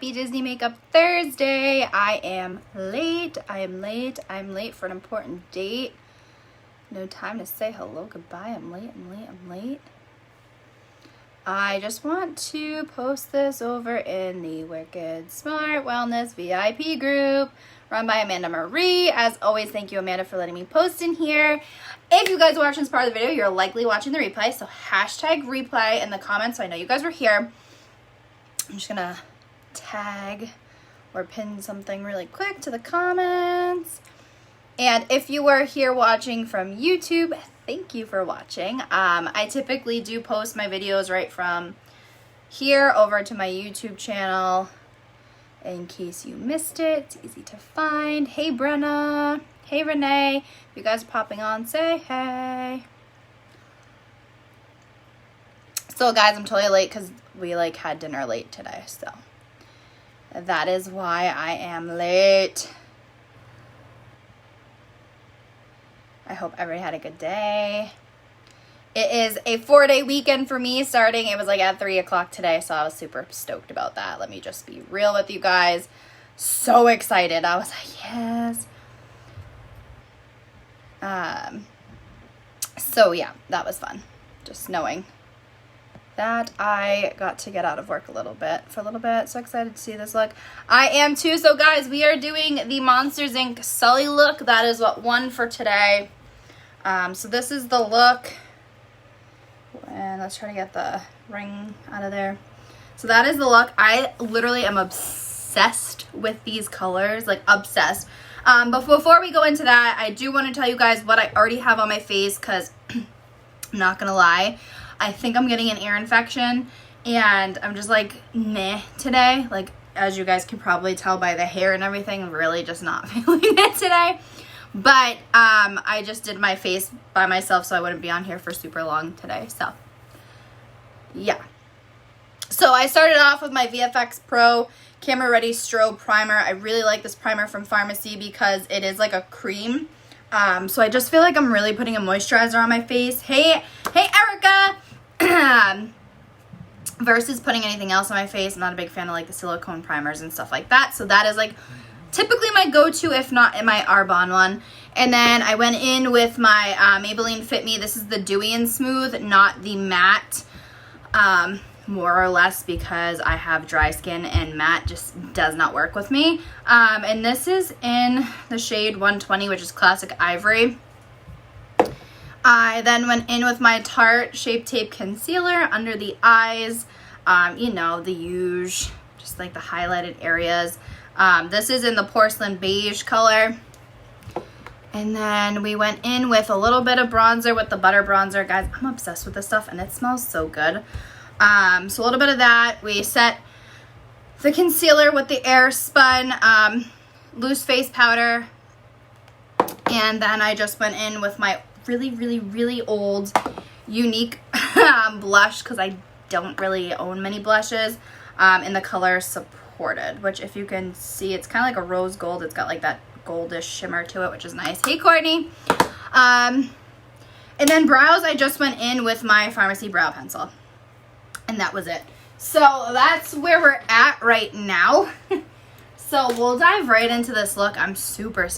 Happy Disney Makeup Thursday. I am late. I'm late for an important date. No time to say hello, goodbye. I'm late. I just want to post this over in the Wicked Smart Wellness VIP group run by Amanda Marie. As always, thank you, Amanda, for letting me post in here. If you guys are watching this part of the video, you're likely watching the replay, so hashtag replay in the comments so I know you guys were here. I'm just gonna tag or pin something really quick to the comments. And if you were here watching from YouTube, thank you for watching. I typically do post my videos right from here over to my YouTube channel. In case you missed it, it's easy to find. Hey Brenna, hey Renee, if you guys are popping on, say hey. So guys, I'm totally late because we had dinner late today, so that is why I am late. I hope everybody had a good day. It is a 4-day weekend for me starting. It was at 3 o'clock today, so I was super stoked about that. Let me just be real with you guys. So excited. I was like, yes. So yeah, that was fun. Just knowing that I got to get out of work for a little bit. So excited to see this look. I am too. So guys, we are doing the Monsters Inc. Sully look. That is what won for today. So this is the look. And let's try to get the ring out of there. So that is the look. I literally am obsessed with these colors, obsessed. But before we go into that, I do want to tell you guys what I already have on my face because I'm not going to lie. I think I'm getting an ear infection and I'm just meh today. As you guys can probably tell by the hair and everything, I'm really just not feeling it today. But I just did my face by myself so I wouldn't be on here for super long today. So yeah. So I started off with my VFX Pro Camera Ready Strobe Primer. I really like this primer from Pharmacy because it is a cream. So I just feel like I'm really putting a moisturizer on my face. Hey Erica! Versus putting anything else on my face. I'm not a big fan of the silicone primers and stuff like that. So that is typically my go-to, if not in my Arbonne one. And then I went in with my Maybelline Fit Me. This is the Dewy and Smooth, not the matte. More or less because I have dry skin and matte just does not work with me. And this is in the shade 120, which is Classic Ivory. I then went in with my Tarte Shape Tape Concealer under the eyes. You know, the usual, just the highlighted areas. This is in the Porcelain Beige color. And then we went in with a little bit of bronzer with the Butter Bronzer. Guys, I'm obsessed with this stuff and it smells so good. So a little bit of that. We set the concealer with the Airspun loose face powder. And then I just went in with my really old Unique blush because I don't really own many blushes in the color Supported, which if you can see, it's kind of like a rose gold. It's got that goldish shimmer to it, which is nice. Hey Courtney. And then brows, I just went in with my Pharmacy brow pencil. And that was it. So that's where we're at right now. So we'll dive right into this look. I'm super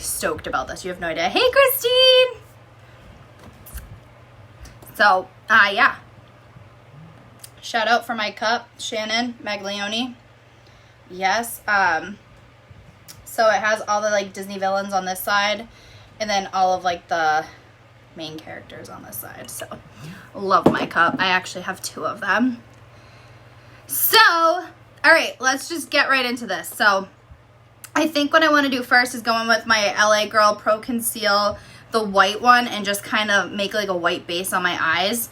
stoked about this. You have no idea. Hey Christine. So yeah. Shout out for my cup, Shannon Maglione. Yes. So it has all the Disney villains on this side, and then all of the main characters on this side. So love my cup. I actually have 2 of them. So all right, let's just get right into this. So I think what I want to do first is go in with my LA Girl Pro Conceal, the white one, and just kind of make a white base on my eyes.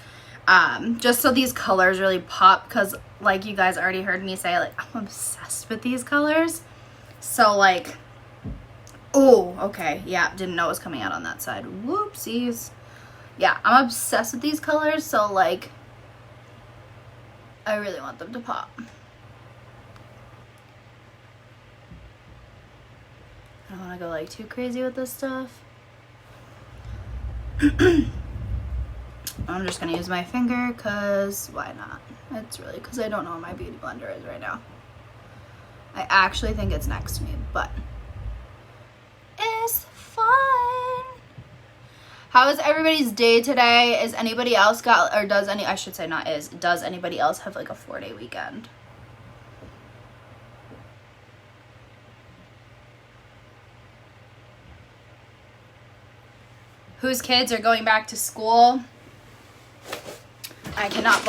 Just so these colors really pop, because you guys already heard me say, I'm obsessed with these colors. So oh, okay, yeah, didn't know it was coming out on that side. Whoopsies. Yeah, I'm obsessed with these colors, so I really want them to pop. I don't want to go too crazy with this stuff. I'm just going to use my finger because why not? It's really because I don't know what my beauty blender is right now. I actually think it's next to me, but it's fun. How is everybody's day today? Is anybody else got, or does any, I should say not is, does anybody else have like a 4-day weekend? Whose kids are going back to school? I cannot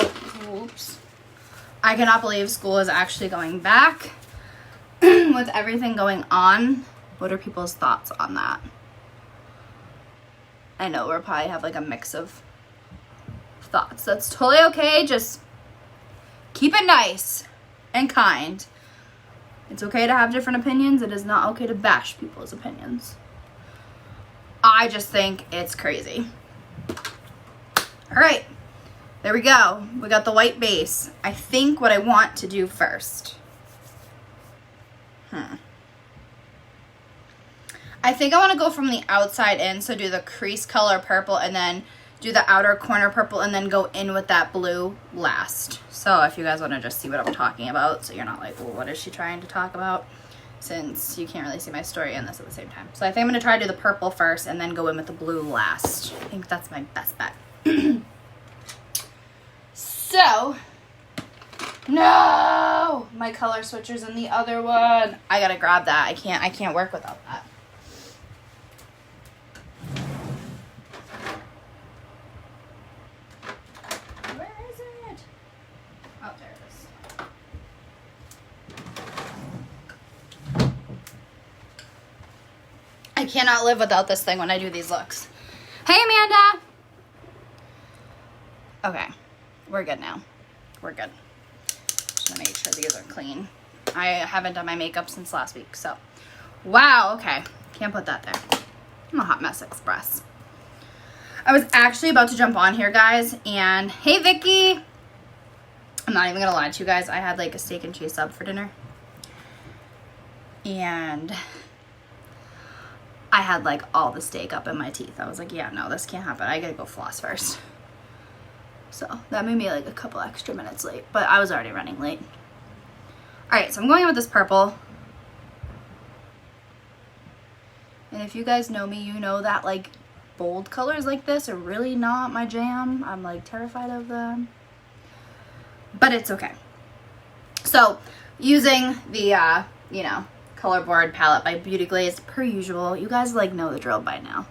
believe school is actually going back with everything going on. What are people's thoughts on that? I know we'll probably have like a mix of thoughts. That's totally okay. Just keep it nice and kind. It's okay to have different opinions. It is not okay to bash people's opinions. I just think it's crazy. All right, there we go. We got the white base. I think what I want to do first. I think I want to go from the outside in, so do the crease color purple and then do the outer corner purple and then go in with that blue last. So if you guys want to just see what I'm talking about, so you're not like, well, what is she trying to talk about? Since you can't really see my story and this at the same time. So I think I'm going to try to do the purple first and then go in with the blue last. I think that's my best bet. So, no! My color switcher's in the other one. I gotta grab that. I can't work without that. Where is it? Oh, there it is. I cannot live without this thing when I do these looks. Hey, Amanda! Okay, we're good now. We're good. Just gonna make sure these are clean. I haven't done my makeup since last week, so. Wow, okay. Can't put that there. I'm a hot mess express. I was actually about to jump on here, guys, and hey, Vicky! I'm not even gonna lie to you guys. I had like a steak and cheese sub for dinner. And I had like all the steak up in my teeth. I was like, yeah, no, this can't happen. I gotta go floss first. So that made me like a couple extra minutes late, but I was already running late. All right, so I'm going in with this purple. And if you guys know me, you know that like bold colors like this are really not my jam. I'm like terrified of them, but it's okay. So using the, you know, Color Board palette by Beauty Glaze per usual. You guys like know the drill by now.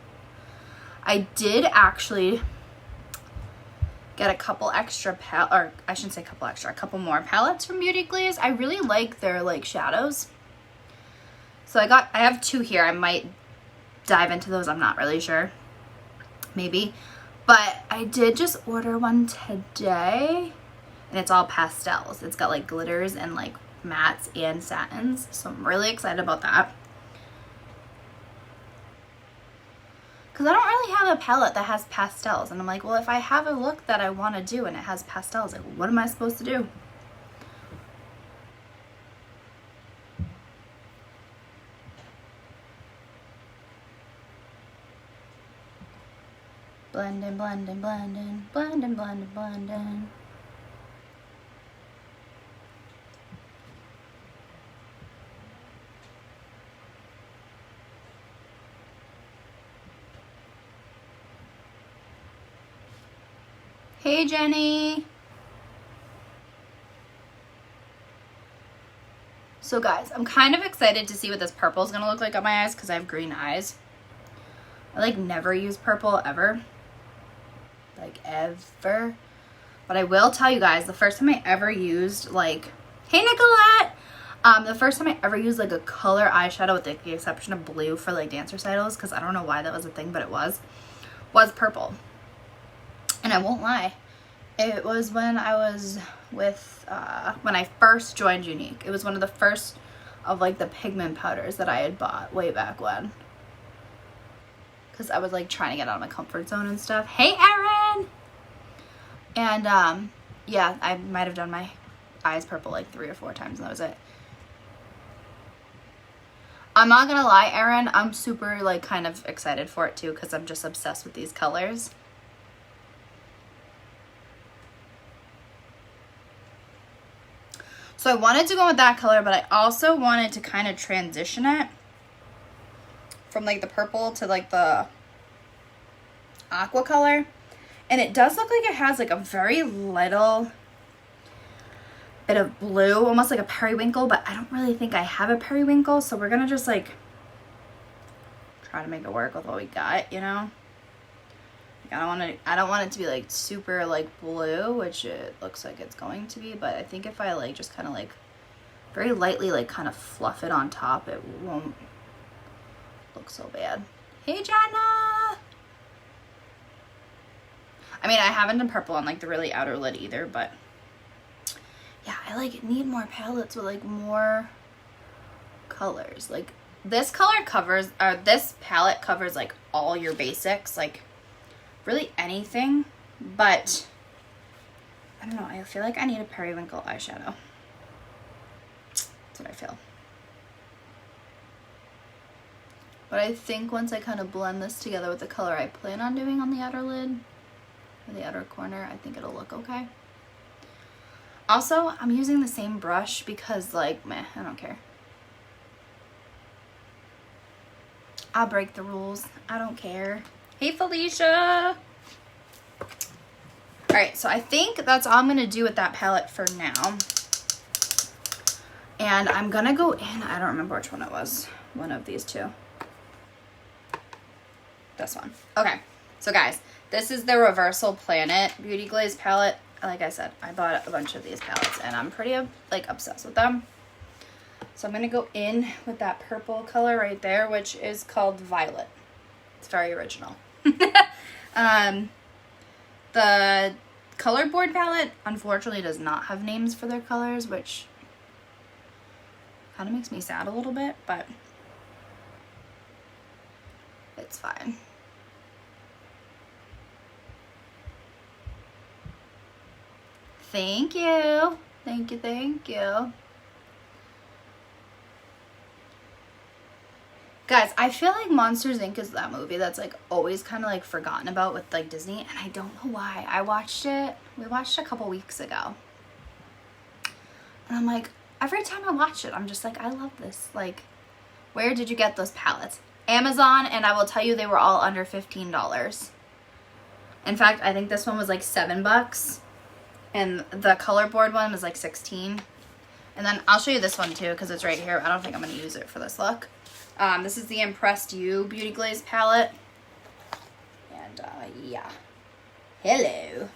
I did actually get a couple extra a couple more palettes from Beauty Glaze. I really like their like shadows. So I have 2 here. I might dive into those. I'm not really sure. Maybe. But I did just order one today. And it's all pastels. It's got like glitters and like mattes and satins. So I'm really excited about that. Because I don't really have a palette that has pastels. And I'm like, well, if I have a look that I want to do and it has pastels, like, what am I supposed to do? Blending, blending, blending, blending, blending, blending. Hey, Jenny. So guys, I'm kind of excited to see what this purple is going to look like on my eyes because I have green eyes. I like never use purple ever. Like ever. But I will tell you guys, the first time I ever used like, hey Nicolette! The first time I ever used like a color eyeshadow with the exception of blue for like dance recitals, because I don't know why that was a thing, but it was purple. And I won't lie, it was when I was with, when I first joined Younique. It was one of the first of like the pigment powders that I had bought way back when. Because I was like trying to get out of my comfort zone and stuff. Hey, Erin! And yeah, I might have done my eyes purple like 3 or 4 times and that was it. I'm not gonna lie, Erin, I'm super like kind of excited for it too because I'm just obsessed with these colors. So I wanted to go with that color, but I also wanted to kind of transition it from like the purple to like the aqua color. And it does look like it has like a very little bit of blue, almost like a periwinkle, but I don't really think I have a periwinkle. So we're gonna just like try to make it work with what we got, you know? I don't want it to be like super like blue, which it looks like it's going to be, but I think if I like just kind of like very lightly like kind of fluff it on top, it won't look so bad. Hey Jenna! I mean, I haven't done purple on like the really outer lid either, but yeah, I like need more palettes with like more colors. Like this color covers, or this palette covers like all your basics, like really anything, but I don't know, I feel like I need a periwinkle eyeshadow. That's what I feel. But I think once I kind of blend this together with the color I plan on doing on the outer lid, or the outer corner, I think it'll look okay. Also, I'm using the same brush because like, meh, I don't care. I'll break the rules. I don't care. Hey, Felicia. All right, so I think that's all I'm going to do with that palette for now. And I'm going to go in, I don't remember which one it was. One of these two. This one. Okay, so guys, this is the Reversal Planet Beauty Glaze palette. Like I said, I bought a bunch of these palettes and I'm pretty like obsessed with them. So I'm going to go in with that purple color right there, which is called Violet. It's very original. The Color Board palette unfortunately does not have names for their colors, which kind of makes me sad a little bit, but it's fine. Thank you. Thank you, thank you. Guys, I feel like Monsters, Inc. is that movie that's like always kind of like forgotten about with like Disney, and I don't know why. I watched it, we watched it a couple weeks ago. And I'm like, every time I watch it, I'm just like, I love this. Like, where did you get those palettes? Amazon, and I will tell you they were all under $15. In fact, I think this one was like $7, and the Color Board one was like $16. And then I'll show you this one too, because it's right here. I don't think I'm going to use it for this look. This is the Impressed You Beauty Glaze palette. And yeah. Hello.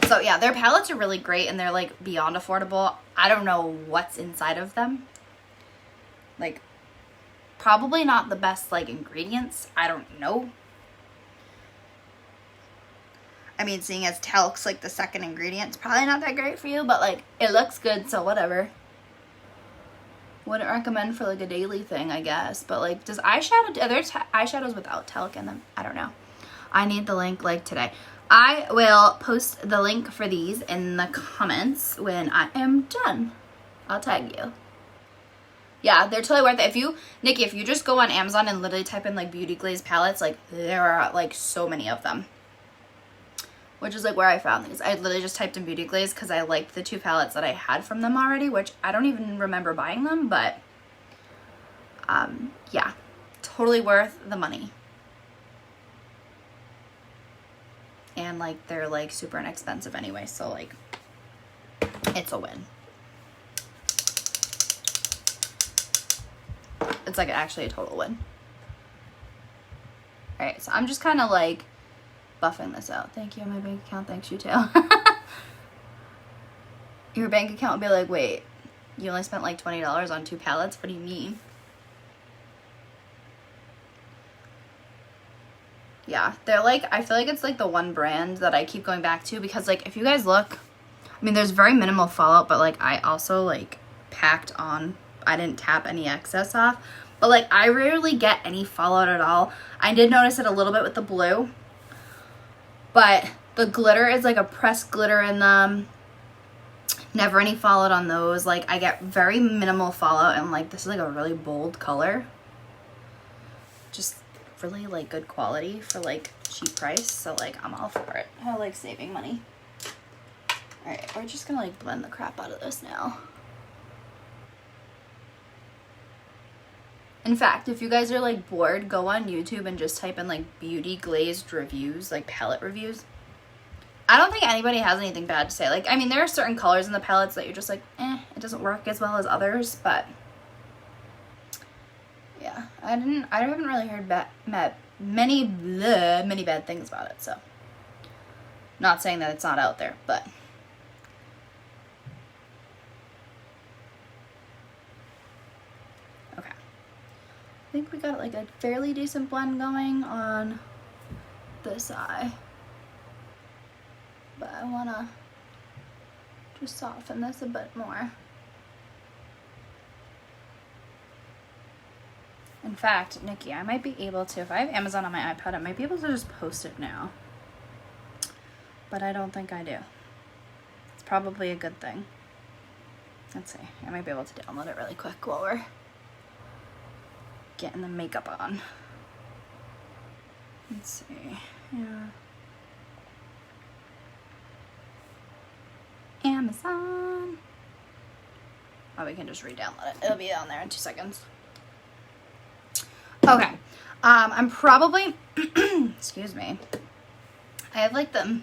So yeah, their palettes are really great and they're like beyond affordable. I don't know what's inside of them. Like, probably not the best like ingredients. I don't know. I mean, seeing as talc's like the second ingredient, it's probably not that great for you, but like it looks good, so whatever. Wouldn't recommend for like a daily thing, I guess. But like, does eyeshadow, are there eyeshadows without talc in them? I don't know. I need the link like today. I will post the link for these in the comments when I am done. I'll tag you. Yeah, they're totally worth it. If you, Nikki, if you just go on Amazon and literally type in like beauty glaze palettes, like there are like so many of them. Which is like where I found these. I literally just typed in beauty glaze because I liked the two palettes that I had from them already, which I don't even remember buying them, but yeah, totally worth the money. And like they're like super inexpensive anyway, so like it's a win. It's like actually a total win. All right, so I'm just kind of like buffing this out. Thank you, my bank account. Thanks, you too. Your bank account will be like, wait, you only spent like $20 on 2 palettes? What do you mean? Yeah, they're like, I feel like it's like the one brand that I keep going back to because like if you guys look, I mean there's very minimal fallout, but like I also like packed on, I didn't tap any excess off, but like I rarely get any fallout at all. I did notice it a little bit with the blue, but the glitter is like a pressed glitter in them. Never any fallout on those. Like I get very minimal fallout, and like this is like a really bold color. Just really like good quality for like cheap price. So like I'm all for it. I like saving money. Alright, we're just gonna like blend the crap out of this now. In fact, if you guys are like bored, go on YouTube and just type in like beauty glazed reviews, like palette reviews. I don't think anybody has anything bad to say. Like, I mean, there are certain colors in the palettes that you're just like, it doesn't work as well as others, but yeah, I haven't really heard many bad things about it, so not saying that it's not out there, but okay. I think we got like a fairly decent blend going on this eye. But I want to just soften this a bit more. In fact, Nikki, I might be able to, if I have Amazon on my iPad, I might be able to just post it now. But I don't think I do. It's probably a good thing. Let's see. I might be able to download it really quick while we're getting the makeup on. Let's see. Yeah. Amazon. Oh, we can just re-download it. It'll be on there in 2 seconds. Okay. I'm probably, excuse me. I have like the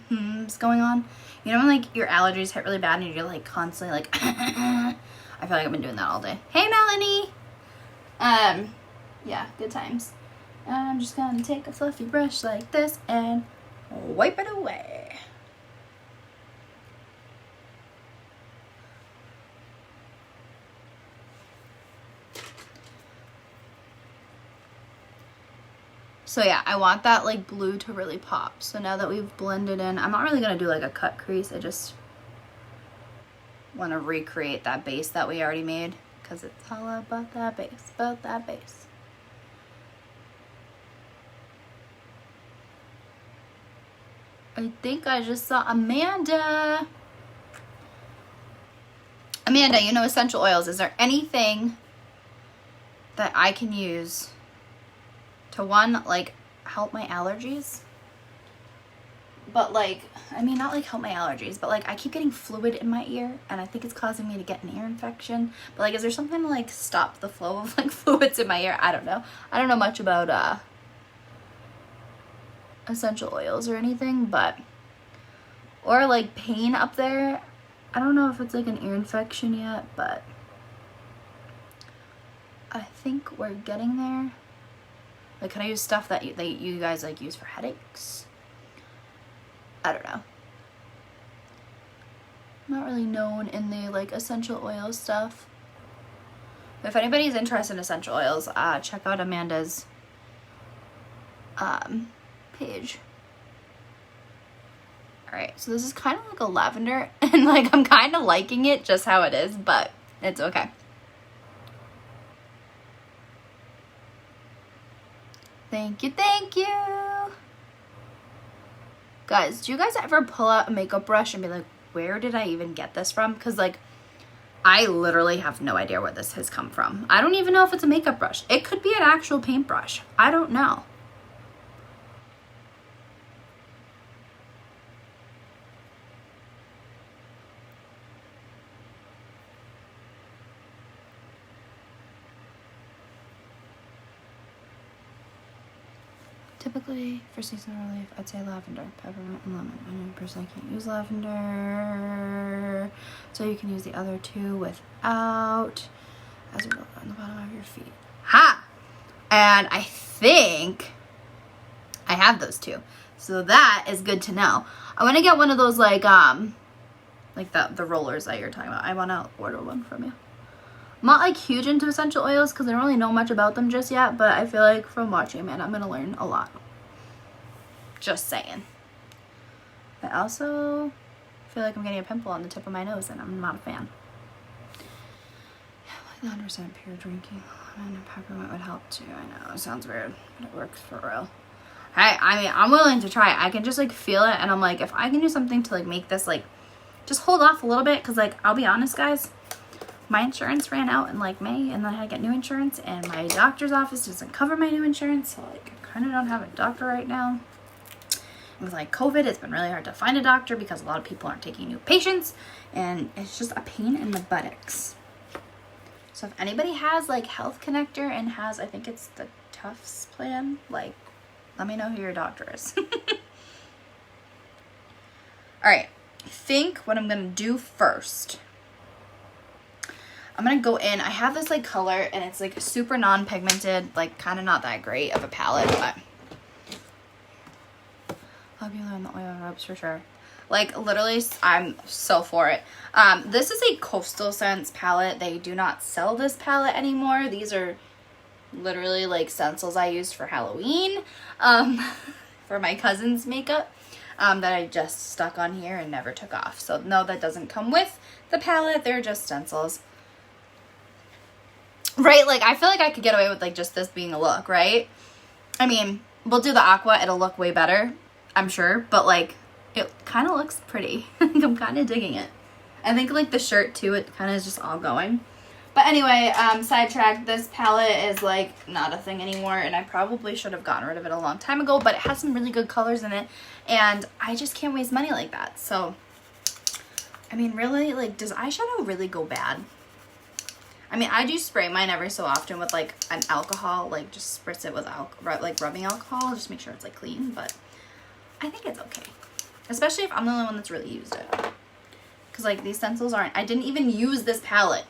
going on. You know when like your allergies hit really bad and you're like constantly like, I feel like I've been doing that all day. Hey, Melanie. Yeah, good times. I'm just gonna take a fluffy brush like this and wipe it away. So yeah, I want that like blue to really pop. So now that we've blended in, I'm not really gonna do like a cut crease. I just want to recreate that base that we already made because it's all about that base, I think I just saw Amanda. Amanda, you know essential oils. Is there anything that I can use to one, like, help my allergies? But like, I mean, not like help my allergies, but like I keep getting fluid in my ear and I think it's causing me to get an ear infection. But like, is there something to like stop the flow of like fluids in my ear? I don't know. I don't know much about essential oils or anything, but, or like pain up there. I don't know if it's like an ear infection yet, but I think we're getting there. Like, can I use stuff that you guys like use for headaches? I don't know. I'm not really known in the like essential oil stuff. If anybody's interested in essential oils, check out Amanda's page. Alright, so this is kind of like a lavender and like I'm kind of liking it just how it is, but it's okay. Thank you, thank you. Guys, do you guys ever pull out a makeup brush and be like, where did I even get this from? Because like, I literally have no idea where this has come from. I don't even know if it's a makeup brush. It could be an actual paintbrush. I don't know. Typically, for seasonal relief, I'd say lavender, peppermint, and lemon. I know personally can't use lavender, so you can use the other two without, as you go on the bottom of your feet. Ha! And I think I have those two, so that is good to know. I want to get one of those like the rollers that you're talking about. I want to order one from you. I'm not like huge into essential oils because I don't really know much about them just yet, but I feel like from watching Amanda, I'm going to learn a lot. Just saying. I also feel like I'm getting a pimple on the tip of my nose and I'm not a fan. Yeah, like 100% pure drinking. Lemon and peppermint would help too. I know, it sounds weird, but it works for real. Hey, I mean, I'm willing to try it. I can just like feel it and I'm like, if I can do something to like make this like, just hold off a little bit because like, I'll be honest guys, my insurance ran out in like May and then I had to get new insurance and my doctor's office doesn't cover my new insurance, so like I kind of don't have a doctor right now. with like COVID, it's been really hard to find a doctor because a lot of people aren't taking new patients, and it's just a pain in the buttocks. So if anybody has like Health Connector and has, I think it's the Tufts plan, like, let me know who your doctor is. All right, I think what I'm gonna do first, I'm gonna go in, I have this like color and it's like super non-pigmented, like kind of not that great of a palette, but Popular in the oil rubs for sure. Like literally, I'm so for it. This is a Coastal Scents palette. They do not sell this palette anymore. These are literally like stencils I used for Halloween, for my cousin's makeup, that I just stuck on here and never took off. So no, that doesn't come with the palette. They're just stencils. Right? Like I feel like I could get away with like just this being a look, right? I mean, we'll do the aqua. It'll look way better, I'm sure, but like it kind of looks pretty. I'm kind of digging it. I think like the shirt too, it kind of is just all going. But anyway, sidetrack, this palette is like not a thing anymore, and I probably should have gotten rid of it a long time ago, but it has some really good colors in it, and I just can't waste money like that. So, I mean, really, like, does eyeshadow really go bad? I mean, I do spray mine every so often with like an alcohol, like just spritz it with like rubbing alcohol, just make sure it's like clean, but I think it's okay. Especially if I'm the only one that's really used it. Because like these stencils aren't, I didn't even use this palette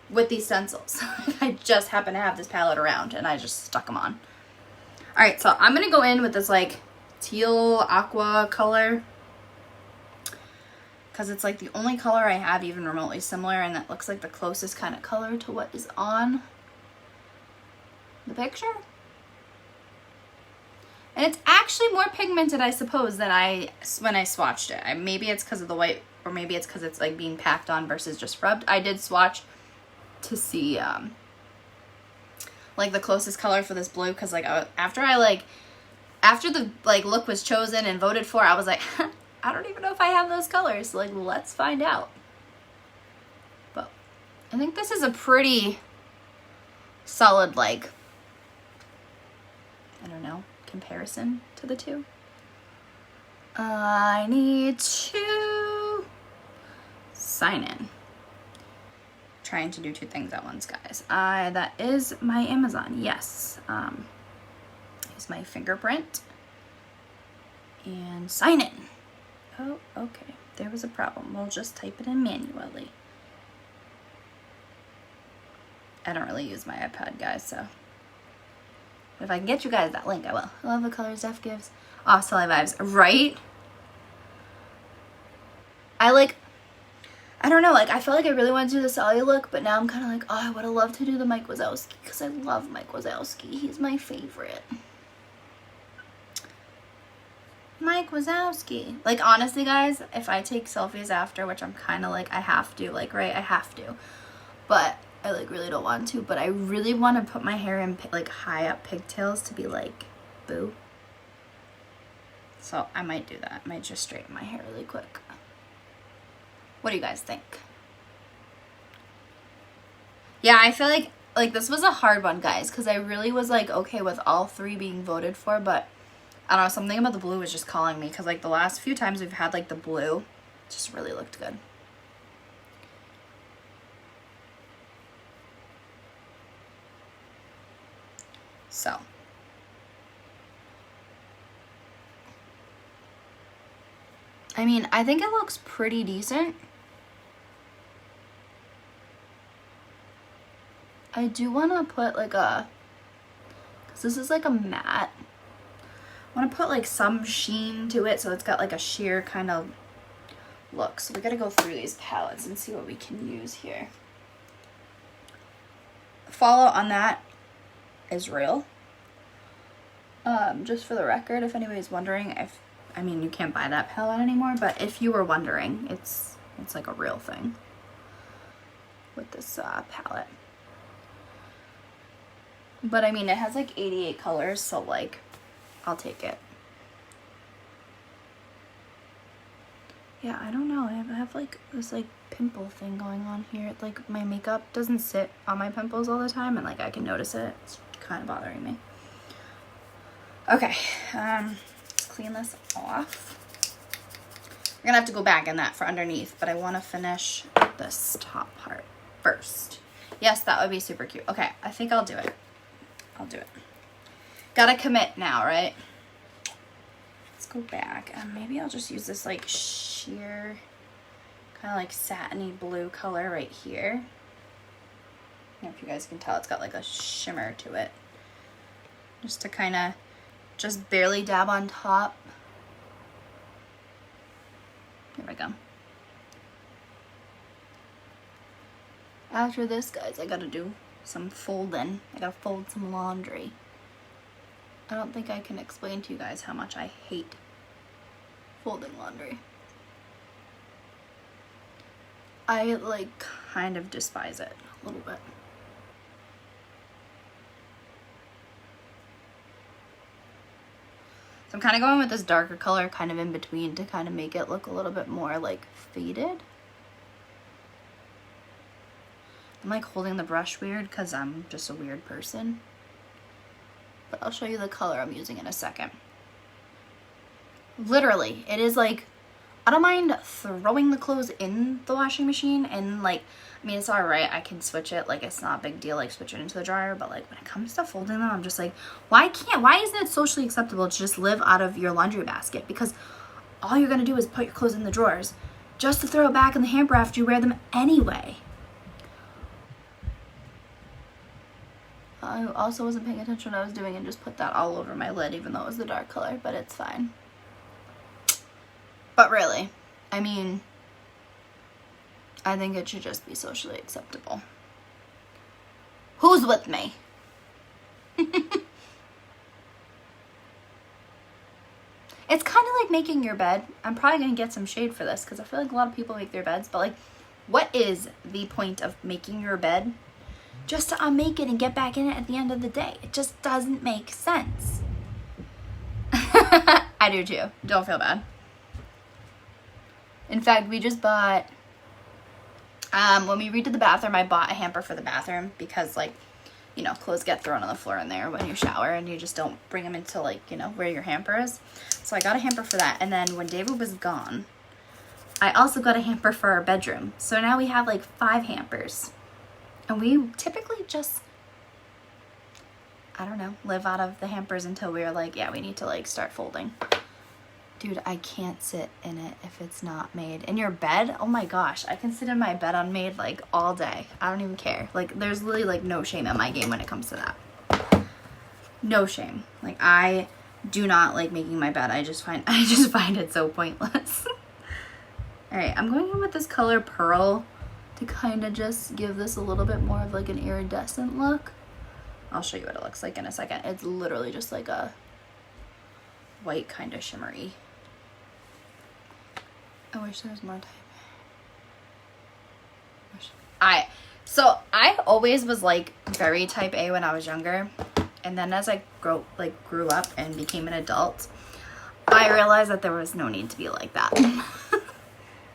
with these stencils. I just happen to have this palette around and I just stuck them on. Alright, so I'm going to go in with this like teal aqua color. Because it's like the only color I have even remotely similar, and that looks like the closest kind of color to what is on the picture. And it's actually more pigmented, I suppose, than when I swatched it. Maybe it's because of the white, or maybe it's because it's like being packed on versus just rubbed. I did swatch to see like the closest color for this blue, because like after the like look was chosen and voted for, I was like, I don't even know if I have those colors. So, like, let's find out. But I think this is a pretty solid, like, I don't know, comparison to the two. I need to sign in. Trying to do two things at once, guys. That is my Amazon, yes. Here's my fingerprint. And sign in. Oh, okay. There was a problem. We'll just type it in manually. I don't really use my iPad, guys, so if I can get you guys that link, I will. I love the colors Steph gives. Oh, Sully vibes, right? I don't know, like, I felt like I really wanted to do the Sully look, but now I'm kind of like, oh, I would have loved to do the Mike Wazowski, because I love Mike Wazowski. He's my favorite. Mike Wazowski. Like, honestly, guys, if I take selfies after, which I'm kind of like, I have to, like, right, I have to, but I, like, really don't want to, but I really want to put my hair in, like, high up pigtails to be, like, boo. So, I might do that. I might just straighten my hair really quick. What do you guys think? Yeah, I feel like, this was a hard one, guys, because I really was, like, okay with all three being voted for, but I don't know, something about the blue was just calling me, because like the last few times we've had like the blue, it just really looked good. So. I mean, I think it looks pretty decent. I do want to put like because this is like a matte. I want to put like some sheen to it so it's got like a sheer kind of look. So we got to go through these palettes and see what we can use here. Follow on that is real. Just for the record, if anybody's wondering, I mean, you can't buy that palette anymore, but if you were wondering, it's like a real thing with this palette. But I mean, it has like 88 colors, so like, I'll take it. Yeah, I don't know. I have like this like pimple thing going on here. Like my makeup doesn't sit on my pimples all the time, and like I can notice it. It's kind of bothering me. Okay. clean this off. We're gonna have to go back in that for underneath, but I want to finish this top part first. Yes, that would be super cute. Okay, I think I'll do it. I'll do it. Gotta commit now, right? Let's go back, and maybe I'll just use this like sheer, kind of like satiny blue color right here. I don't know if you guys can tell, it's got like a shimmer to it. Just to kind of just barely dab on top. Here we go. After this, guys, I gotta do some folding. I gotta fold some laundry. I don't think I can explain to you guys how much I hate folding laundry. I like kind of despise it a little bit. So I'm kind of going with this darker color kind of in between to kind of make it look a little bit more like faded. I'm like holding the brush weird because I'm just a weird person. But I'll show you the color I'm using in a second. Literally, it is like, I don't mind throwing the clothes in the washing machine and like, I mean, it's all right. I can switch it. Like, it's not a big deal, like switch it into the dryer. But like when it comes to folding them, I'm just like, why isn't it socially acceptable to just live out of your laundry basket? Because all you're going to do is put your clothes in the drawers just to throw it back in the hamper after you wear them anyway. I also wasn't paying attention to what I was doing and just put that all over my lid, even though it was the dark color, but it's fine. But really, I mean, I think it should just be socially acceptable. Who's with me? It's kind of like making your bed. I'm probably going to get some shade for this because I feel like a lot of people make their beds, but like, what is the point of making your bed? Just to unmake it and get back in it at the end of the day. It just doesn't make sense. I do too. Don't feel bad. In fact, we just bought, when we redid the bathroom, I bought a hamper for the bathroom because, like, you know, clothes get thrown on the floor in there when you shower and you just don't bring them into, like, you know, where your hamper is. So I got a hamper for that. And then when David was gone, I also got a hamper for our bedroom. So now we have, like, 5 hampers. And we typically just, I don't know, live out of the hampers until we're like, yeah, we need to, like, start folding. Dude, I can't sit in it if it's not made. In your bed? Oh my gosh, I can sit in my bed unmade like all day. I don't even care. Like, there's literally like no shame in my game when it comes to that. No shame. Like, I do not like making my bed. I just find it so pointless. All right, I'm going in with this color Pearl to kind of just give this a little bit more of like an iridescent look. I'll show you what it looks like in a second. It's literally just like a white kind of shimmery. I wish there was more type. So I always was like very type A when I was younger, and then as I grew up and became an adult, I realized that there was no need to be like that.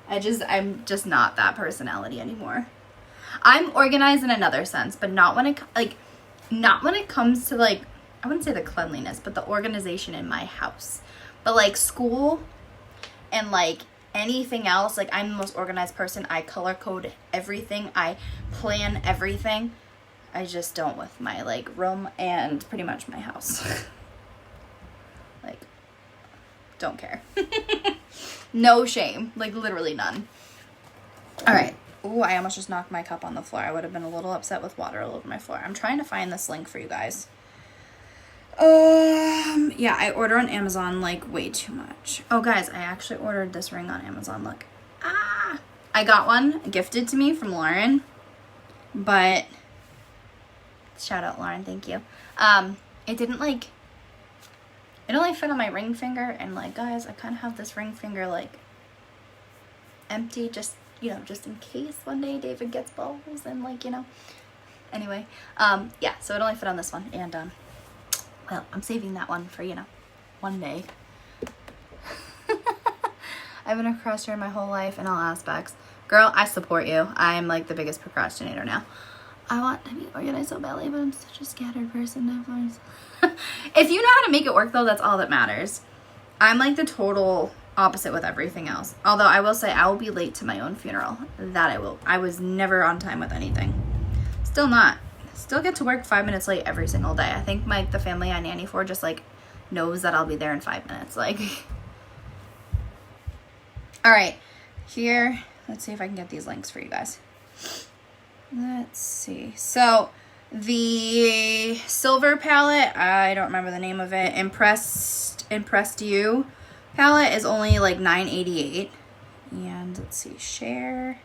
I'm just not that personality anymore. I'm organized in another sense, but not when it comes to like, I wouldn't say the cleanliness, but the organization in my house. But like school and like anything else, like I'm the most organized person. I color code everything. I plan everything. I just don't with my like room and pretty much my house. Like, don't care. No shame. Like literally none. All right. Ooh, I almost just knocked my cup on the floor. I would have been a little upset with water all over my floor. I'm trying to find this link for you guys. Yeah, I order on Amazon like way too much. Oh guys, I actually ordered this ring on Amazon. Look. I got one gifted to me from Lauren, but shout out Lauren, thank you. It didn't like, it only fit on my ring finger, and like guys, I kind of have this ring finger like empty, just, you know, just in case one day David gets balls and like, you know, anyway, yeah, so it only fit on this one, and well, I'm saving that one for, you know, one day. I've been a procrastinator my whole life in all aspects. Girl, I support you. I'm like the biggest procrastinator now. I want to be organized so badly, but I'm such a scattered person. If you know how to make it work though, that's all that matters. I'm like the total opposite with everything else. Although I will say I will be late to my own funeral. That I will. I was never on time with anything. Still not. Still get to work 5 minutes late every single day. I think the family I nanny for just like knows that I'll be there in 5 minutes. Like, all right, here, let's see if I can get these links for you guys. Let's see. So the silver palette, I don't remember the name of it, Impressed You palette is only like $9.88. And let's see, share,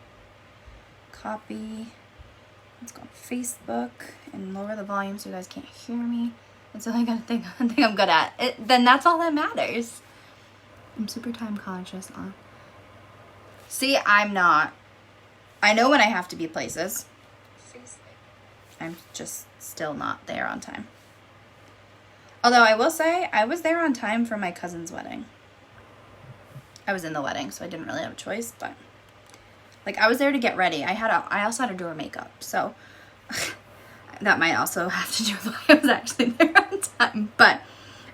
copy. Let's go on Facebook and lower the volume so you guys can't hear me. That's the only kind of thing I'm good at. Then that's all that matters. I'm super time conscious. See, I'm not. I know when I have to be places. I'm just still not there on time. Although I will say, I was there on time for my cousin's wedding. I was in the wedding, so I didn't really have a choice, but like I was there to get ready. I also had to do her makeup, so that might also have to do with why I was actually there on time. But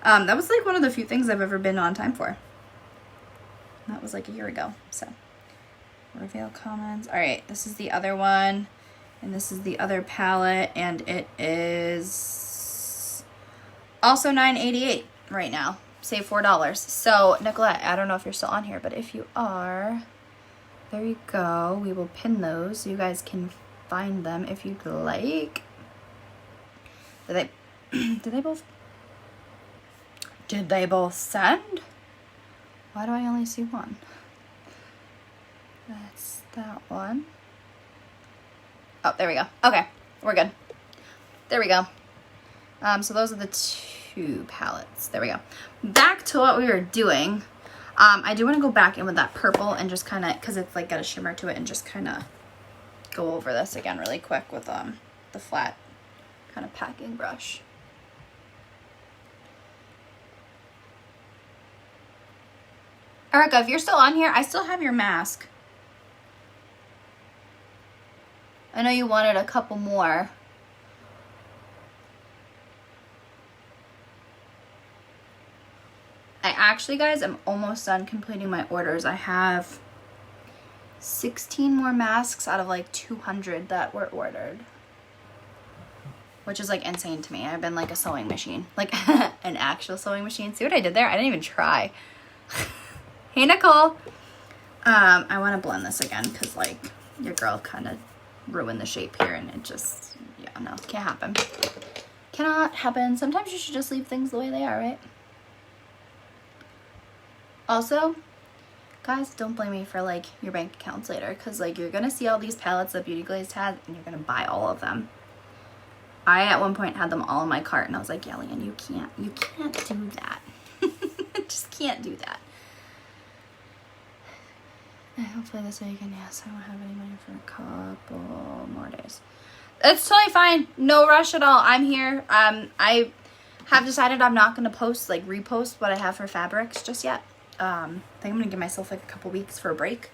that was like one of the few things I've ever been on time for. That was like a year ago, so. Reveal comments. All right, this is the other one, and this is the other palette, and it is also $9.88 right now. Save $4. So Nicolette, I don't know if you're still on here, but if you are, there you go. We will pin those so you guys can find them if you'd like. Did they both send? Why do I only see one? That's that one. Oh, there we go. Okay, we're good. There we go. So those are the two palettes. There we go. Back to what we were doing. I do want to go back in with that purple and just kind of, because it's like got a shimmer to it, and just kind of go over this again really quick with the flat kind of packing brush. Erica, if you're still on here, I still have your mask. I know you wanted a couple more. I actually, guys, I'm almost done completing my orders. I have 16 more masks out of like 200 that were ordered. Which is like insane to me. I've been like a sewing machine. Like an actual sewing machine. See what I did there? I didn't even try. Hey, Nicole. I want to blend this again because like your girl kind of ruined the shape here, and it just, yeah, no, can't happen. Cannot happen. Sometimes you should just leave things the way they are, right? Also, guys, don't blame me for like your bank accounts later, because like you're gonna see all these palettes that Beauty Glazed had and you're gonna buy all of them. I at one point had them all in my cart and I was like, yeah, Leanne, you can't do that. Just can't do that. Hopefully this weekend, yes, I won't have any money for a couple more days. It's totally fine. No rush at all. I'm here. I have decided I'm not going to repost what I have for fabrics just yet. I think I'm going to give myself like a couple weeks for a break.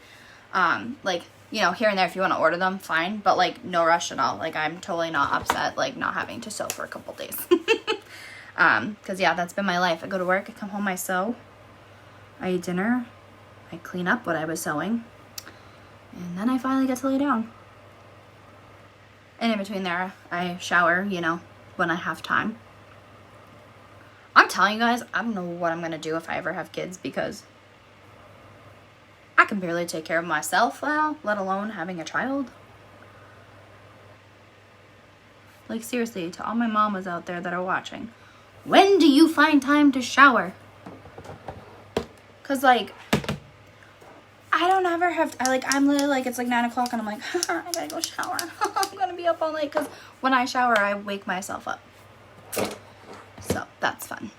Like, you know, here and there if you want to order them, fine. But like no rush at all. Like I'm totally not upset like not having to sew for a couple days. Because yeah, that's been my life. I go to work, I come home, I sew, I eat dinner, I clean up what I was sewing, and then I finally get to lay down. And in between there, I shower, you know, when I have time. I'm telling you guys, I don't know what I'm going to do if I ever have kids, because I can barely take care of myself now, let alone having a child. Like seriously, to all my mamas out there that are watching, when do you find time to shower? Because like, I don't ever have, I'm literally like, it's like 9 o'clock and I'm like, I gotta go shower. I'm gonna be up all night, because when I shower, I wake myself up. So that's fun.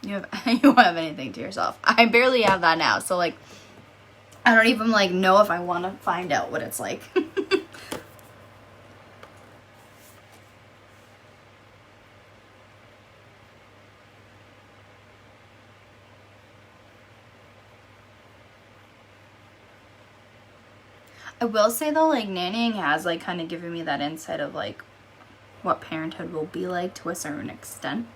You won't have anything to yourself. I barely have that now. So like, I don't even like know if I want to find out what it's like. I will say though, like nannying has like kind of given me that insight of like what parenthood will be like to a certain extent.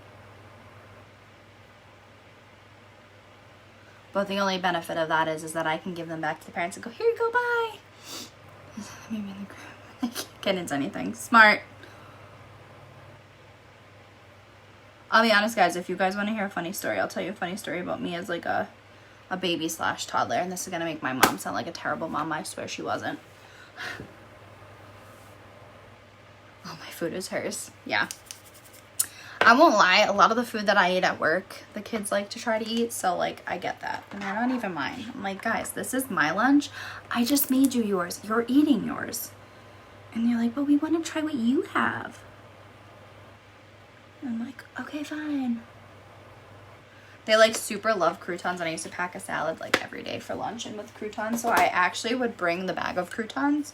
But the only benefit of that is that I can give them back to the parents and go, here you go, bye. Maybe in the group. I can't get into anything. Smart. I'll be honest, guys, if you guys want to hear a funny story, I'll tell you a funny story about me as like a baby / toddler. And this is going to make my mom sound like a terrible mom. I swear she wasn't. Oh, my food is hers. Yeah. I won't lie, a lot of the food that I eat at work, the kids like to try to eat, so like I get that. And they're not even mine. I'm like, guys, this is my lunch. I just made you yours. You're eating yours. And they're like, but we want to try what you have. And I'm like, okay, fine. They like super love croutons, and I used to pack a salad like every day for lunch and with croutons. So I actually would bring the bag of croutons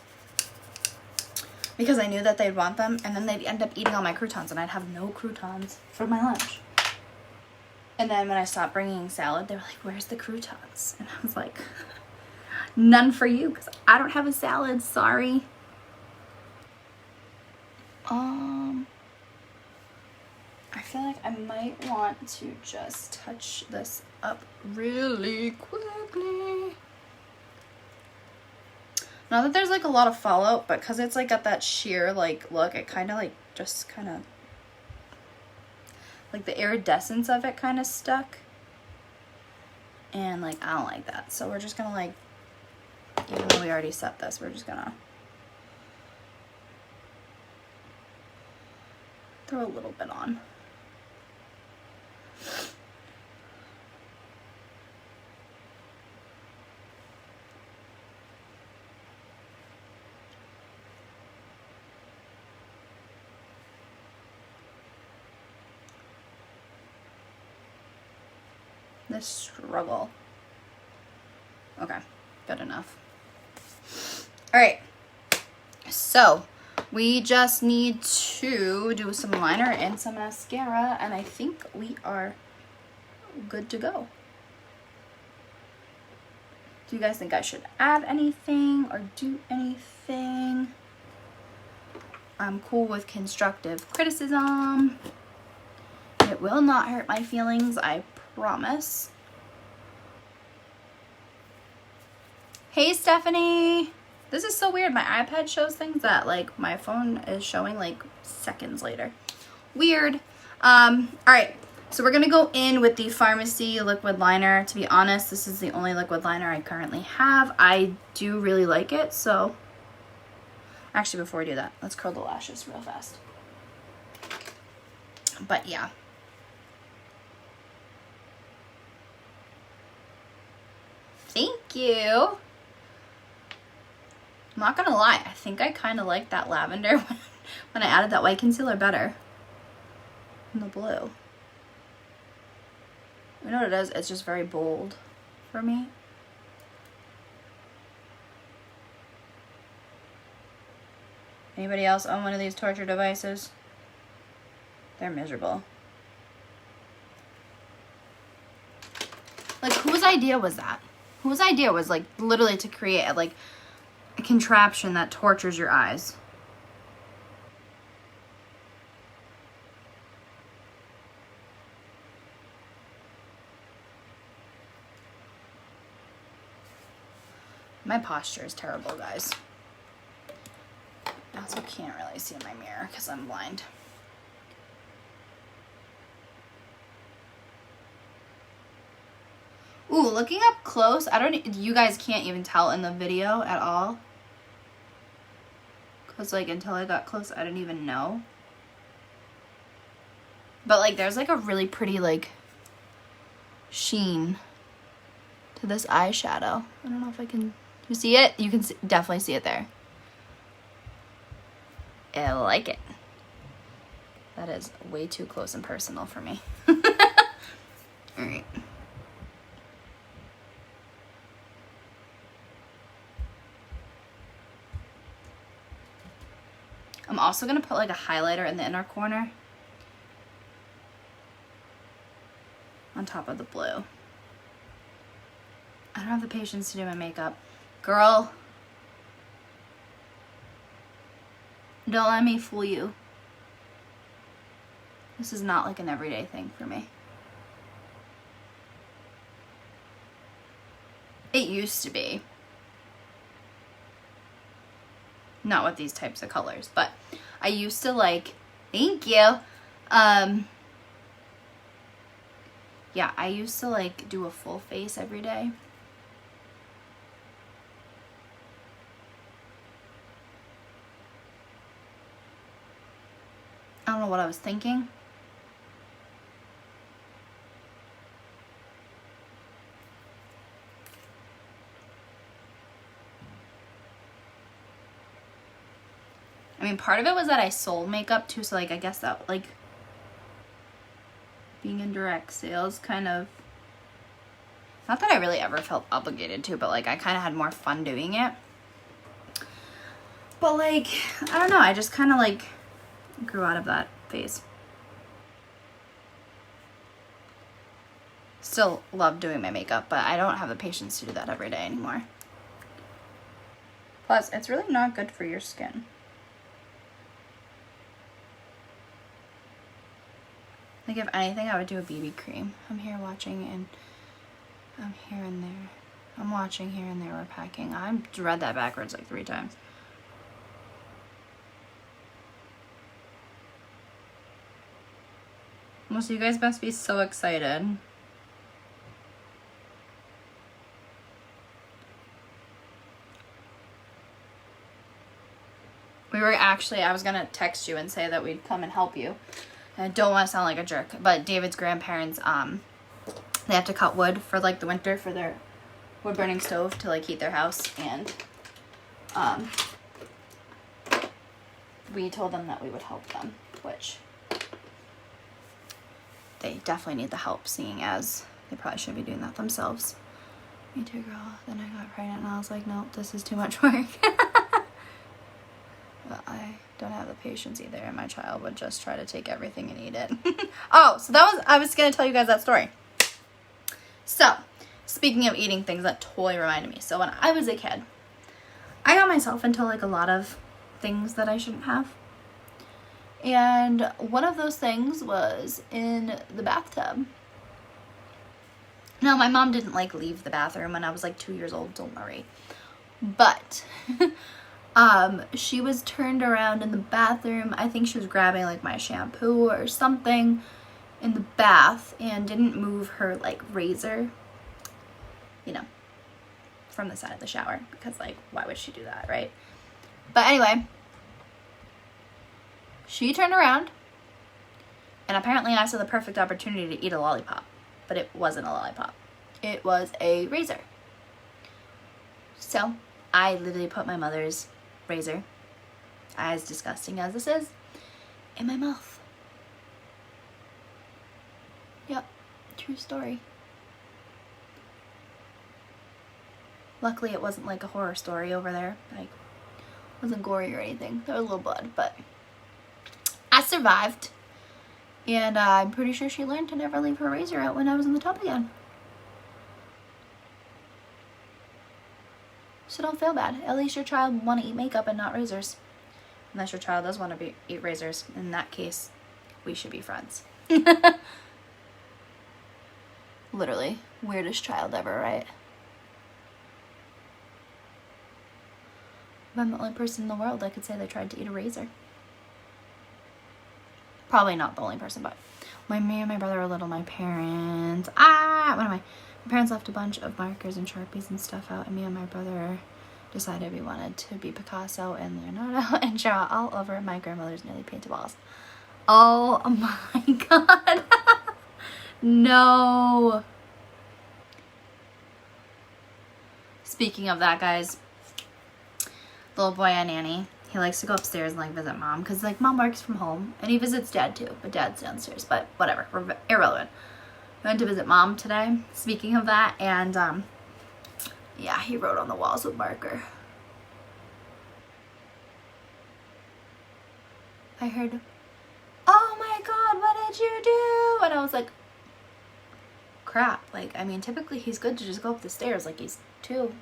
because I knew that they'd want them, and then they'd end up eating all my croutons, and I'd have no croutons for my lunch. And then when I stopped bringing salad, they were like, where's the croutons? And I was like, none for you, because I don't have a salad, sorry. I feel like I might want to just touch this up really quickly. Not that there's like a lot of fallout, but because it's like got that sheer like look, it kind of like just kind of like the iridescence of it kind of stuck. And like I don't like that. So we're just gonna like, even though we already set this, we're just gonna throw a little bit on. This struggle. Okay, good enough. All right, so we just need to do some liner and some mascara, and I think we are good to go. Do you guys think I should add anything or do anything? I'm cool with constructive criticism. It will not hurt my feelings, I promise. Hey, Stephanie. This is so weird. My iPad shows things that like my phone is showing like seconds later. Weird. All right. So we're going to go in with the Pharmacy liquid liner. To be honest, this is the only liquid liner I currently have. I do really like it. So actually, before we do that, let's curl the lashes real fast. But yeah. Thank you. I'm not gonna lie, I think I kind of like that lavender when I added that white concealer better than the blue. You know what it is? It's just very bold for me. Anybody else own one of these torture devices? They're miserable. Like, whose idea was that? Whose idea was like literally to create like a contraption that tortures your eyes? My posture is terrible, guys. I also can't really see in my mirror because I'm blind. Ooh, looking up close, you guys can't even tell in the video at all. Because, like, until I got close, I didn't even know. But, like, there's, like, a really pretty, like, sheen to this eyeshadow. I don't know if I can... You see it? You can definitely see it there. I like it. That is way too close and personal for me. Alright. I'm also going to put like a highlighter in the inner corner on top of the blue. I don't have the patience to do my makeup. Girl, don't let me fool you. This is not like an everyday thing for me. It used to be. Not with these types of colors, but I used to like, thank you. Yeah, I used to like do a full face every day. I don't know what I was thinking. I mean, part of it was that I sold makeup too, so like I guess that like being in direct sales kind of, not that I really ever felt obligated to, but like I kind of had more fun doing it. But like, I don't know, I just kind of like grew out of that phase. Still love doing my makeup, but I don't have the patience to do that every day anymore. Plus, it's really not good for your skin. Like, if anything, I would do a BB cream. I'm here watching, and I'm here and there. I'm watching here and there. We're packing. I read that backwards like 3 times. Well, so you guys must be so excited. We were actually, I was gonna text you and say that we'd come and help you. I don't want to sound like a jerk, but David's grandparents, they have to cut wood for like the winter for their wood burning stove to like heat their house, and we told them that we would help them, which they definitely need the help, seeing as they probably should be doing that themselves. Me too, girl. Then I got pregnant and I was like, no, this is too much work. But I don't have the patience either, and my child would just try to take everything and eat it. Oh, so I was going to tell you guys that story. So, speaking of eating things, that totally reminded me. So when I was a kid, I got myself into like a lot of things that I shouldn't have. And one of those things was in the bathtub. Now, my mom didn't like leave the bathroom when I was like 2 years old, don't worry. But she was turned around in the bathroom. I think she was grabbing like my shampoo or something in the bath and didn't move her like razor, you know, from the side of the shower, because like, why would she do that, right? But anyway, she turned around and apparently I saw the perfect opportunity to eat a lollipop, but it wasn't a lollipop. It was a razor. So I literally put my mother's razor, as disgusting as this is, in my mouth. Yep, true story. Luckily it wasn't like a horror story over there. Like, it wasn't gory or anything. There was a little blood, but I survived. And I'm pretty sure she learned to never leave her razor out when I was in the tub again. So don't feel bad. At least your child will want to eat makeup and not razors. Unless your child does want to eat razors. In that case, we should be friends. Literally, weirdest child ever, right? I'm the only person in the world that could say they tried to eat a razor. Probably not the only person, but when me and my brother were little, my parents, my parents left a bunch of markers and Sharpies and stuff out, and me and my brother decided we wanted to be Picasso and Leonardo and draw all over my grandmother's newly painted walls. Oh my god. No. Speaking of that, guys, little boy on Annie, he likes to go upstairs and like visit mom, because like mom works from home, and he visits dad too, but dad's downstairs. But whatever, irrelevant. I went to visit mom today, speaking of that, and yeah, he wrote on the walls with marker. I heard, oh my god, what did you do? And I was like, crap. Like, I mean, typically he's good to just go up the stairs, like he's 2.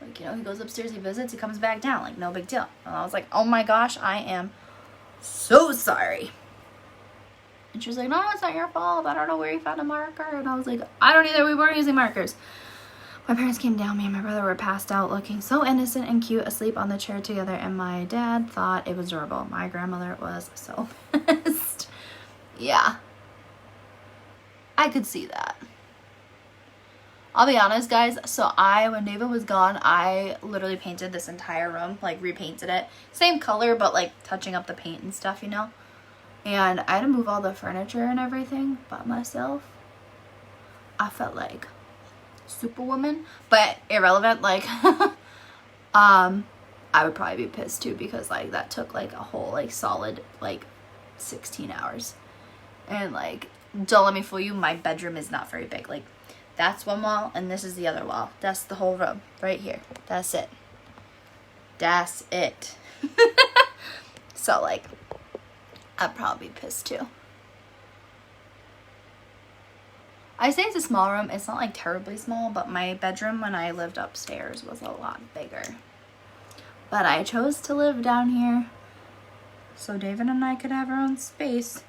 Like, you know, he goes upstairs, he visits, he comes back down, like no big deal. And I was like, oh my gosh, I am so sorry. And she was like, no, it's not your fault. I don't know where you found a marker. And I was like, I don't either. We weren't using markers. My parents came down, me and my brother were passed out looking so innocent and cute, asleep on the chair together, and my dad thought it was adorable. My grandmother was so pissed. Yeah. I could see that. I'll be honest, guys. So when David was gone, I literally painted this entire room, like repainted it. Same color, but like touching up the paint and stuff, you know? And I had to move all the furniture and everything by myself. I felt like Superwoman, but irrelevant. Like, I would probably be pissed too, because like that took like a whole like solid like 16 hours. And like, don't let me fool you, my bedroom is not very big. Like, that's one wall and this is the other wall. That's the whole room right here. That's it. That's it. So like, I'd probably be pissed too. I say it's a small room. It's not like terribly small, but my bedroom when I lived upstairs was a lot bigger. But I chose to live down here so David and I could have our own space.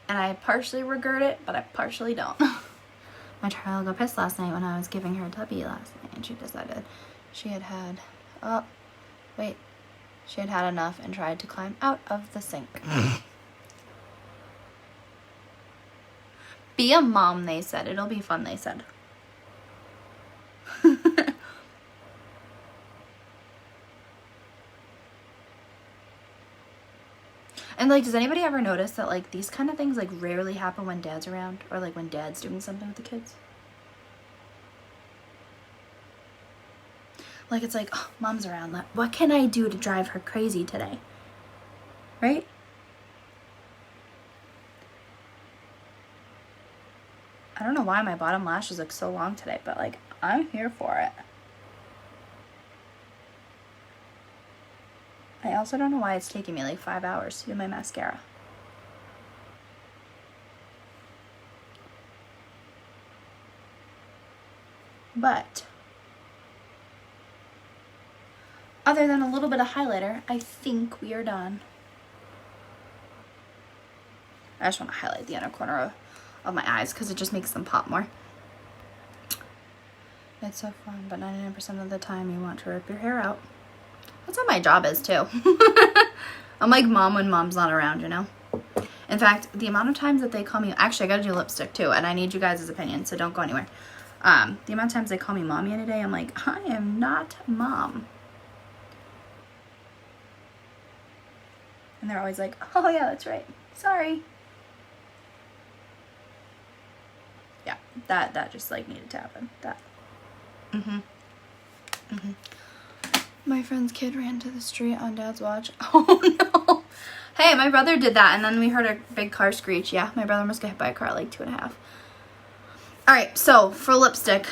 And I partially regret it, but I partially don't. My child got pissed last night when I was giving her a tubby last night, and she decided she had had enough and tried to climb out of the sink. Be a mom, they said. It'll be fun, they said. And like, does anybody ever notice that like these kind of things like rarely happen when dad's around, or like when dad's doing something with the kids? Like, it's like, oh, mom's around. What can I do to drive her crazy today? Right? I don't know why my bottom lashes look so long today, but like, I'm here for it. I also don't know why it's taking me like 5 hours to do my mascara. But other than a little bit of highlighter, I think we are done. I just want to highlight the inner corner of my eyes because it just makes them pop more. It's so fun, but 99% of the time you want to rip your hair out. That's what my job is too. I'm like mom when mom's not around, you know? In fact, the amount of times that they call me, actually I gotta do lipstick too, and I need you guys' opinion, so don't go anywhere. The amount of times they call me mommy in a day, I'm like, I am not mom. And they're always like, oh yeah, that's right. Sorry. Yeah, that just like needed to happen. That. My friend's kid ran to the street on dad's watch. Oh no. Hey, my brother did that, and then we heard a big car screech. Yeah, my brother must get hit by a car at like 2.5. Alright, so for lipstick,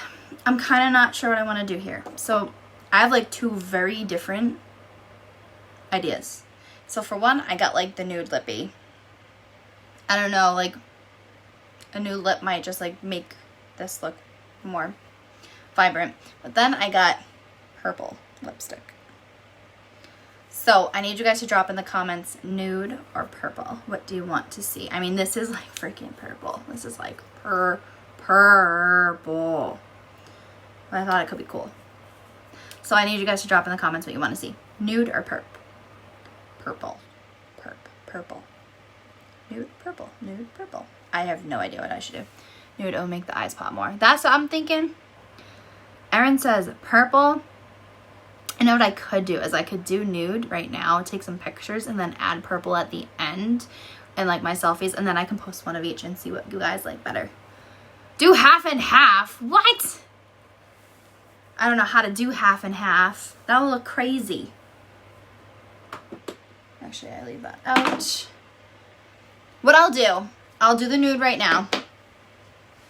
I'm kind of not sure what I want to do here. So I have like two very different ideas. So for one, I got like the nude lippy. I don't know, like a nude lip might just like make this look more vibrant. But then I got purple lipstick. So I need you guys to drop in the comments nude or purple. What do you want to see? I mean, this is like freaking purple. This is like purple. But I thought it could be cool. So I need you guys to drop in the comments what you want to see. Nude or purple. Purple. Nude, purple. Nude, purple. I have no idea what I should do. Nude, it'll make the eyes pop more. That's what I'm thinking. Erin says purple. I know what I could do is I could do nude right now, take some pictures, and then add purple at the end and like my selfies, and then I can post one of each and see what you guys like better. Do half and half? What? I don't know how to do half and half. That will look crazy. Actually, I leave that out. What I'll do the nude right now.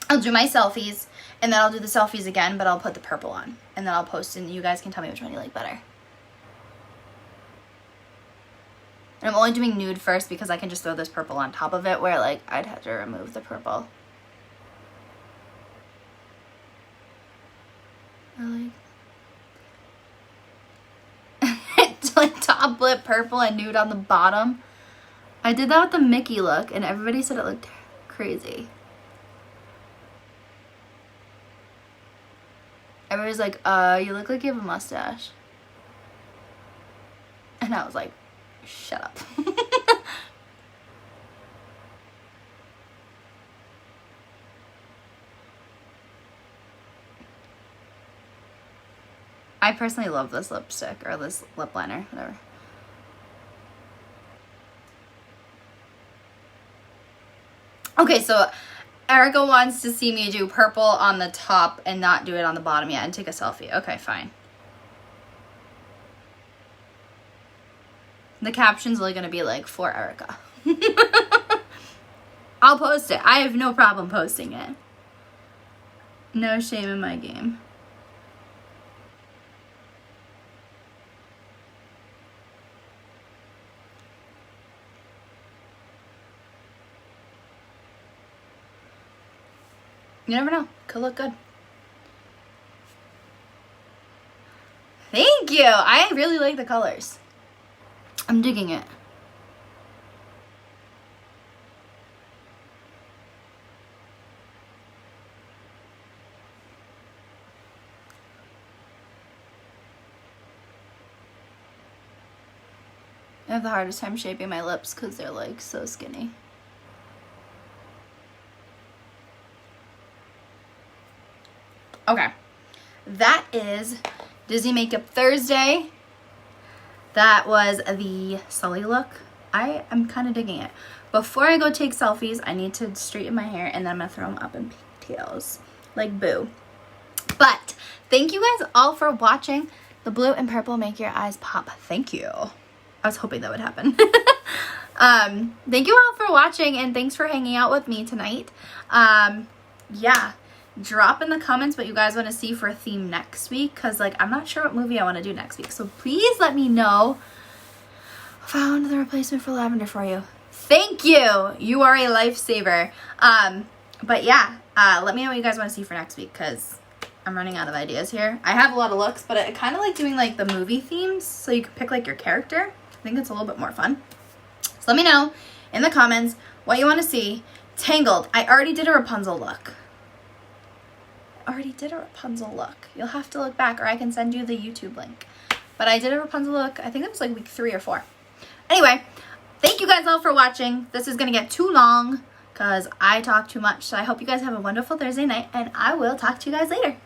I'll do my selfies, and then I'll do the selfies again, but I'll put the purple on. And then I'll post, and you guys can tell me which one you like better. And I'm only doing nude first because I can just throw this purple on top of it, where like I'd have to remove the purple. I like top lip purple and nude on the bottom. I did that with the Mickey look, and everybody said it looked crazy. everybody's like, you look like you have a mustache. And I was like, shut up. I personally love this lipstick, or this lip liner, whatever. Okay, so Erica wants to see me do purple on the top and not do it on the bottom yet and take a selfie. Okay, fine. The caption's only gonna be like, for Erica. I'll post it. I have no problem posting it. No shame in my game. You never know. Could look good. Thank you. I really like the colors. I'm digging it. I have the hardest time shaping my lips because they're like so skinny. Okay, that is Disney Makeup Thursday. That was the Sully look. I am kind of digging it. Before I go take selfies, I need to straighten my hair, and then I'm gonna throw them up in pigtails, like Boo. But thank you guys all for watching. The blue and purple make your eyes pop. Thank you. I was hoping that would happen. Thank you all for watching, and thanks for hanging out with me tonight. Yeah. Drop in the comments what you guys want to see for a theme next week, because like I'm not sure what movie I want to do next week, so please let me know. Found the replacement for lavender for you. Thank you. You are a lifesaver. But yeah, let me know what you guys want to see for next week, because I'm running out of ideas here. I have a lot of looks, but I kind of like doing like the movie themes, so you can pick like your character. I think it's a little bit more fun. So let me know in the comments what you want to see. Tangled. I already did a Rapunzel look. You'll have to look back, or I can send you the YouTube link. But I did a Rapunzel look, I think it was like week 3 or 4. Anyway, thank you guys all for watching. This is going to get too long because I talk too much. So I hope you guys have a wonderful Thursday night, and I will talk to you guys later.